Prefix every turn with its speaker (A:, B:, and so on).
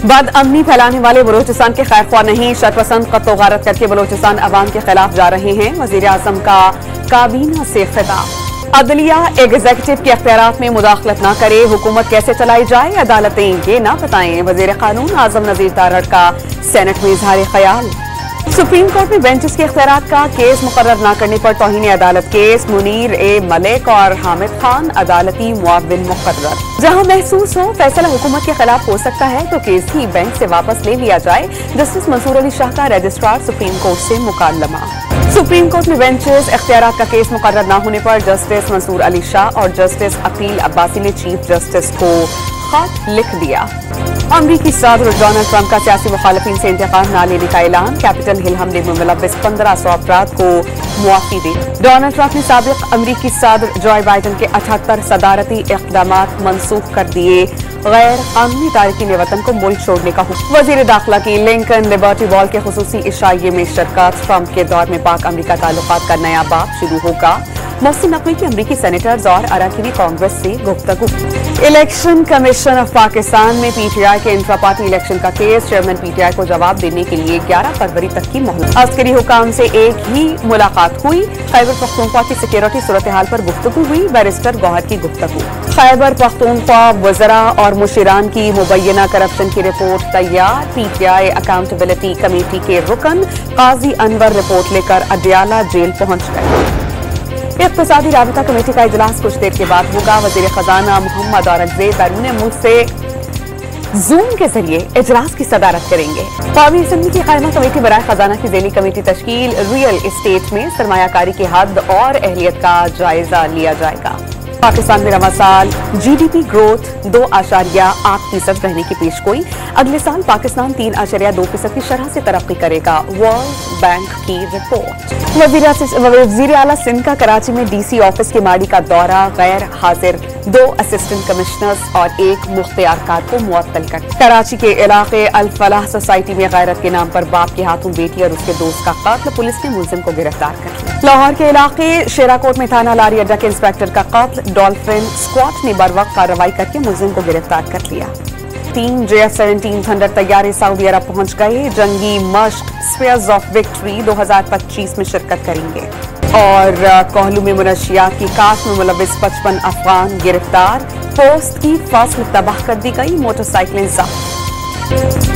A: बद अमनी फैलाने वाले बलूचिस्तान के खैरख्वाह नहीं, शरपसंद कत्ल गारत करके बलूचिस्तान अवाम के खिलाफ जा रहे हैं। वजीर आजम का काबीना से खिताब। अदलिया एग्जीक्यूटिव के अख्तियारात में मुदाखलत न करे, हुकूमत कैसे चलाई जाए अदालतें ये न बताएं। वजीर कानून आजम नजीर तारड़ का सेनेट में इजहार ख्याल। सुप्रीम कोर्ट में बेंचेस के इख्तियारात का केस मुकर्रर न करने पर तौहीन अदालत केस। मुनीर ए मलिक और हामिद खान अदालती मुआविन मुकर्रर। जहां महसूस हो फैसला हुकूमत के खिलाफ हो सकता है तो केस ही बेंच से वापस ले लिया जाए। जस्टिस मंसूर अली शाह का रजिस्ट्रार सुप्रीम कोर्ट से मुकालमा। सुप्रीम कोर्ट में बेंचेस इख्तियारात का केस मुकर्रर न होने पर जस्टिस मंसूर अली शाह और जस्टिस अकील अब्बासी ने चीफ जस्टिस को खत लिख दिया। अमरीकी सदर डोनाल्ड ट्रंप का सियासी मुखालिफिन से इंतकाम न लेने का ऐलान। कैपिटल हिल हमले में मुलव्विस 1500 अफराद को मुआफी दी। डोनाल्ड ट्रंप ने साबिक अमरीकी सदर जो बाइडन के 78 सदारती इक़दामात मनसूख कर दिए। गैर कानूनी तारकीन वतन को मुल्क छोड़ने का हुक्म। वजीर दाखिला की लिंकन लिबर्टी वॉल के खुसूसी इशाइये में शिरकत। ट्रंप के दौर में पाक अमरीका ताल्लुकात का नया बाब शुरू होगा। मोहसिन नकवी की अमरीकी सेनेटर्स और अरकान कांग्रेस से गुफ्तगू। इलेक्शन कमीशन ऑफ पाकिस्तान में पीटीआई के इंट्रा पार्टी इलेक्शन का केस। चेयरमैन पीटीआई को जवाब देने के लिए 11 फरवरी तक की मोहलत। अस्करी हुकाम से एक ही मुलाकात हुई। खैबर पख्तूनख्वा की सिक्योरिटी सूरत हाल पर गुफ्तगू हुई। बैरिस्टर गौहर की गुफ्तगू। खैबर पख्तूनख्वा वज़रा और मुशीरान की मुबैना करप्शन की रिपोर्ट तैयार। पीटीआई अकाउंटेबिलिटी कमेटी के रुकन काजी अनवर रिपोर्ट लेकर अडियाला जेल पहुंच गए। इक़्तिसादी राबिता कमेटी का इजलास कुछ देर के बाद होगा। वज़ीर खजाना मोहम्मद औरंगज़ेब बैरून मुल्क से जूम के जरिए इजलास की सदारत करेंगे। कौमी असम्बली की कायमा कमेटी बराए खजाना की ज़ेली कमेटी तश्कील। रियल एस्टेट में सरमायाकारी की हद और अहलियत का जायजा लिया जाएगा। पाकिस्तान में रवा साल जीडीपी ग्रोथ 2.8% रहने की पेशगोई। अगले साल पाकिस्तान 3.2% की शरह से तरक्की करेगा। वर्ल्ड बैंक की रिपोर्ट। वज़ीर आला सिंध का कराची में डीसी ऑफिस के माड़ी का दौरा। गैर हाजिर 2 असिस्टेंट कमिश्नर्स और 1 मुख्तियारकार को मुअत्तल कर। कराची के इलाके अल फलाह सोसाइटी में गैरत के नाम पर बाप के हाथों बेटी और उसके दोस्त का कत्ल। पुलिस ने मुलजिम को गिरफ्तार कर लिया। लाहौर के इलाके शेराकोट में थाना लारी अड्डा के इंस्पेक्टर का कत्ल। डॉल्फिन स्क्वाड ने बरवक्त कार्रवाई करके मुलजिम को गिरफ्तार कर लिया। 3 JF-17 थंडर तैयारे सऊदी अरब पहुंच गए। जंगी मश्क स्पेयर्स ऑफ विक्ट्री 2025 में शिरकत करेंगे। और कोहलू में मुनशियात की काट में मुलव्विस 55 अफगान गिरफ्तार। पोस्ट की फसल तबाह कर दी गई, मोटरसाइकिलें जब्त।